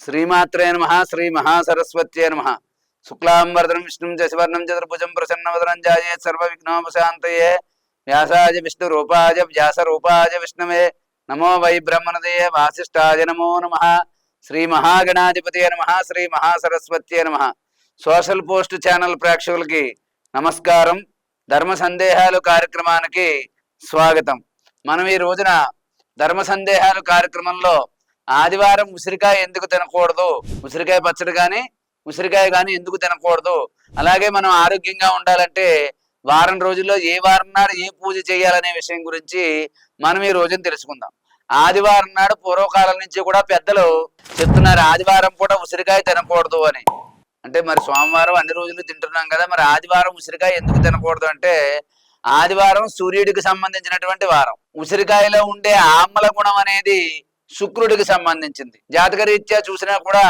శ్రీమాత్రే నమః శ్రీ మహాసరస్వత్యే నమః. శుక్లాంబరధరం విష్ణుం శశివర్ణం చతుర్భుజం ప్రసన్నవదనం ధ్యాయేత్ సర్వవిఘ్నోపశాంతయే. వ్యాసాయ విష్ణురూపాయ వ్యాసరూపాయ విష్ణవే నమో వై బ్రహ్మణదే వాసిష్ఠాయ నమో నమః. శ్రీ మహాగణాధిపతయే నమః శ్రీ మహాసరస్వత్యే నమః. సోషల్ పోస్ట్ ఛానల్ ప్రేక్షకులకి నమస్కారం. ధర్మ సందేహాలు కార్యక్రమానికి స్వాగతం. మనం ఈ రోజున ధర్మ సందేహాలు కార్యక్రమంలో ఆదివారం ఉసిరికాయ ఎందుకు తినకూడదు, ఉసిరికాయ పచ్చడి కానీ ఉసిరికాయ కానీ ఎందుకు తినకూడదు, అలాగే మనం ఆరోగ్యంగా ఉండాలంటే వారం రోజుల్లో ఏ వారం నాడు ఏ పూజ చేయాలనే విషయం గురించి మనం ఈ రోజున తెలుసుకుందాం. ఆదివారం నాడు పూర్వకాలం నుంచి కూడా పెద్దలు చెప్తున్నారు ఆదివారం పూట ఉసిరికాయ తినకూడదు అని. అంటే మరి సోమవారం అన్ని రోజులు తింటున్నాం కదా, మరి ఆదివారం ఉసిరికాయ ఎందుకు తినకూడదు అంటే ఆదివారం సూర్యుడికి సంబంధించినటువంటి వారం. ఉసిరికాయలో ఉండే ఆమ్ల గుణం అనేది శుక్రుడికి సంబంధించింది. జాతక రీత్యా చూసినా కూడా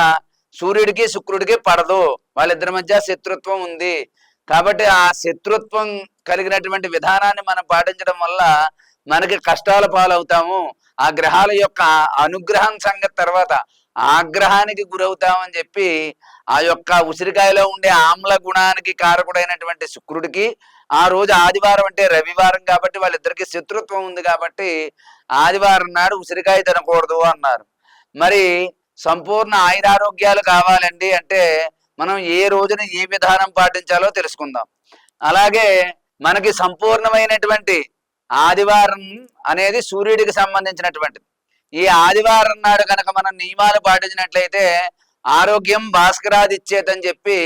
సూర్యుడికి శుక్రుడికి పడదు, వాళ్ళిద్దరి మధ్య శత్రుత్వం ఉంది. కాబట్టి ఆ శత్రుత్వం కలిగినటువంటి విధానాన్ని మనం పాటించడం వల్ల మనకి కష్టాల పాలవుతాము. ఆ గ్రహాల యొక్క అనుగ్రహం సంగతి తర్వాత ఆగ్రహానికి గురవుతామని చెప్పి ఆ యొక్క ఉసిరికాయలో ఉండే ఆమ్ల గుణానికి కారకుడైనటువంటి శుక్రుడికి ఆ రోజు ఆదివారం అంటే రవివారం కాబట్టి వాళ్ళిద్దరికి శత్రుత్వం ఉంది కాబట్టి ఆదివారం నాడు ఉసిరికాయ తినకూడదు అన్నారు. మరి సంపూర్ణ ఆయురారోగ్యాలు కావాలండి అంటే మనం ఏ రోజున ఏ విధానం పాటించాలో తెలుసుకుందాం. అలాగే మనకి సంపూర్ణమైనటువంటి ఆదివారం అనేది సూర్యుడికి సంబంధించినటువంటిది. ఈ ఆదివారం నాడు కనుక మనం నియమాలు పాటించినట్లయితే ఆరోగ్యం భాస్కరాదిచ్చేతని చెప్పి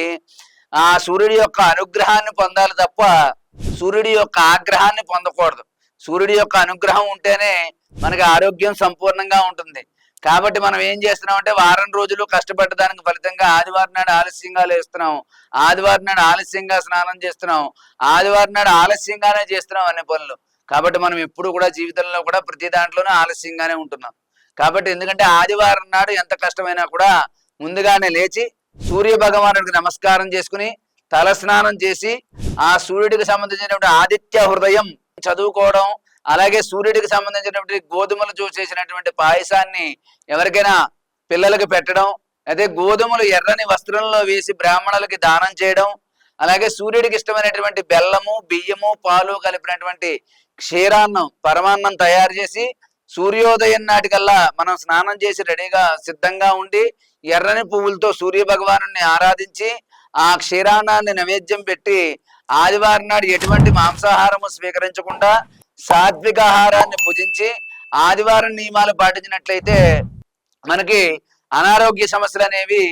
ఆ సూర్యుడి యొక్క అనుగ్రహాన్ని పొందాలి తప్ప సూర్యుడి యొక్క ఆగ్రహాన్ని పొందకూడదు. సూర్యుడి యొక్క అనుగ్రహం ఉంటేనే మనకి ఆరోగ్యం సంపూర్ణంగా ఉంటుంది. కాబట్టి మనం ఏం చేస్తున్నాం అంటే వారం రోజులు కష్టపడ్డదానికి ఫలితంగా ఆదివారం నాడు ఆలస్యంగా లేస్తున్నాం, ఆదివారం నాడు ఆలస్యంగా స్నానం చేస్తున్నాం, ఆదివారం నాడు ఆలస్యంగానే చేస్తున్నాం అన్ని పనులు. కాబట్టి మనం ఎప్పుడు కూడా జీవితంలో కూడా ప్రతి దాంట్లోనూ ఆలస్యంగానే ఉంటున్నాం. కాబట్టి ఎందుకంటే ఆదివారం నాడు ఎంత కష్టమైనా కూడా ముందుగానే లేచి సూర్య భగవానుడికి నమస్కారం చేసుకుని తల స్నానం చేసి ఆ సూర్యుడికి సంబంధించినటువంటి ఆదిత్య హృదయం చదువుకోవడం, అలాగే సూర్యుడికి సంబంధించినటువంటి గోధుమలు చేసినటువంటి పాయసాన్ని ఎవరికైనా పిల్లలకి పెట్టడం, అదే గోధుమలు ఎర్రని వస్త్రంలో వేసి బ్రాహ్మణులకి దానం చేయడం, అలాగే సూర్యుడికి ఇష్టమైనటువంటి బెల్లము బియ్యము పాలు కలిపినటువంటి క్షీరాన్నం పరమాన్నం తయారు చేసి సూర్యోదయం నాటికల్లా మనం స్నానం చేసి రెడీగా సిద్ధంగా ఉండి ఎర్రని పువ్వులతో సూర్య భగవాను ఆరాధించి ఆ క్షీరాన్నాన్ని నైవేద్యం పెట్టి ఆదివారం నాడు ఎటువంటి మాంసాహారము స్వీకరించకుండా సాత్విక ఆహారాన్ని భుజించి ఆదివారం నియమాలు పాటించినట్లయితే మనకి అనారోగ్య సమస్యలు అనేవి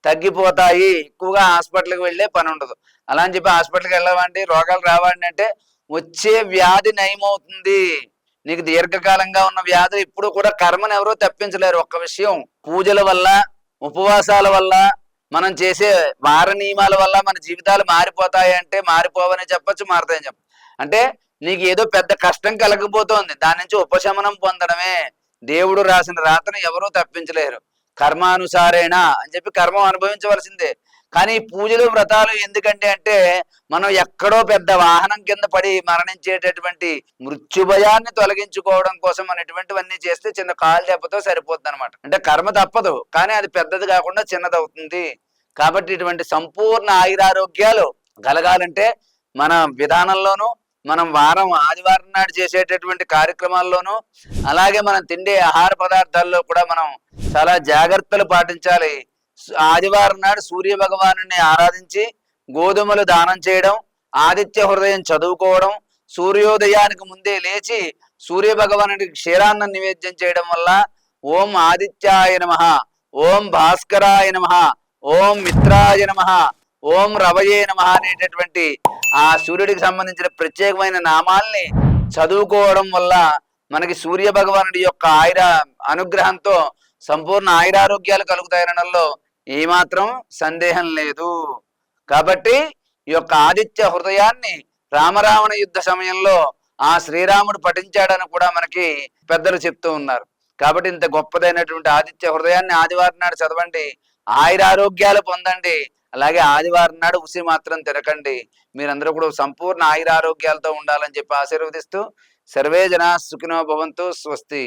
తగ్గిపోతాయి. ఎక్కువగా హాస్పిటల్కి వెళ్ళే పని ఉండదు. అలా అని చెప్పి హాస్పిటల్కి వెళ్ళవండి రోగాలు రావండి అంటే వచ్చే వ్యాధి నయమవుతుంది. నీకు దీర్ఘకాలంగా ఉన్న వ్యాధులు ఇప్పుడు కూడా కర్మను ఎవరో తప్పించలేరు. ఒక్క విషయం, పూజల వల్ల ఉపవాసాల వల్ల మనం చేసే వార నియమాల వల్ల మన జీవితాలు మారిపోతాయి అంటే మారిపోవని చెప్పచ్చు, మారుతాయని చెప్పచ్చు. అంటే నీకు ఏదో పెద్ద కష్టం కలగబోతోంది, దాని నుంచి ఉపశమనం పొందడమే. దేవుడు రాసిన రాతను ఎవరూ తప్పించలేరు. కర్మానుసారేనా అని చెప్పి కర్మం అనుభవించవలసిందే. కానీ పూజలు వ్రతాలు ఎందుకంటే అంటే మనం ఎక్కడో పెద్ద వాహనం కింద పడి మరణించేటటువంటి మృత్యుభయాన్ని తొలగించుకోవడం కోసం అనేటువంటివన్నీ చేస్తే చిన్న కాలు దెబ్బతో సరిపోద్ది అనమాట. అంటే కర్మ తప్పదు, కానీ అది పెద్దది కాకుండా చిన్నది అవుతుంది. కాబట్టి ఇటువంటి సంపూర్ణ ఆయురారోగ్యాలు కలగాలంటే మన విధానంలోనూ మనం ఆదివారం నాడు చేసేటటువంటి కార్యక్రమాల్లోనూ అలాగే మనం తిండే ఆహార పదార్థాల్లో కూడా మనం చాలా జాగ్రత్తలు పాటించాలి. ఆదివారం నాడు సూర్య భగవాను ఆరాధించి గోధుమలు దానం చేయడం, ఆదిత్య హృదయం చదువుకోవడం, సూర్యోదయానికి ముందే లేచి సూర్య భగవానుడికి క్షీరాన్నం నివేద్యం చేయడం వల్ల ఓం ఆదిత్యాయ నమః, ఓం భాస్కరాయ నమః, ఓం మిత్రాయ నమః, ఓం రవయే నమః అనేటటువంటి ఆ సూర్యుడికి సంబంధించిన ప్రత్యేకమైన నామాల్ని చదువుకోవడం వల్ల మనకి సూర్య భగవానుడి యొక్క అనుగ్రహంతో సంపూర్ణ ఆయురారోగ్యాలు కలుగుతాయనడంలో ఏమాత్రం సందేహం లేదు. కాబట్టి ఈ యొక్క ఆదిత్య హృదయాన్ని రామరావణ యుద్ధ సమయంలో ఆ శ్రీరాముడు పఠించాడని కూడా మనకి పెద్దలు చెప్తూ ఉన్నారు. కాబట్టి ఇంత గొప్పదైనటువంటి ఆదిత్య హృదయాన్ని ఆదివారం నాడు చదవండి, ఆయురారోగ్యాలు పొందండి. అలాగే ఆదివారం నాడు ఉసిరి మాత్రం తినకండి. మీరందరూ కూడా సంపూర్ణ ఆయురారోగ్యాలతో ఉండాలని చెప్పి ఆశీర్వదిస్తూ సర్వే జనా సుఖినో భవంతు. స్వస్తి.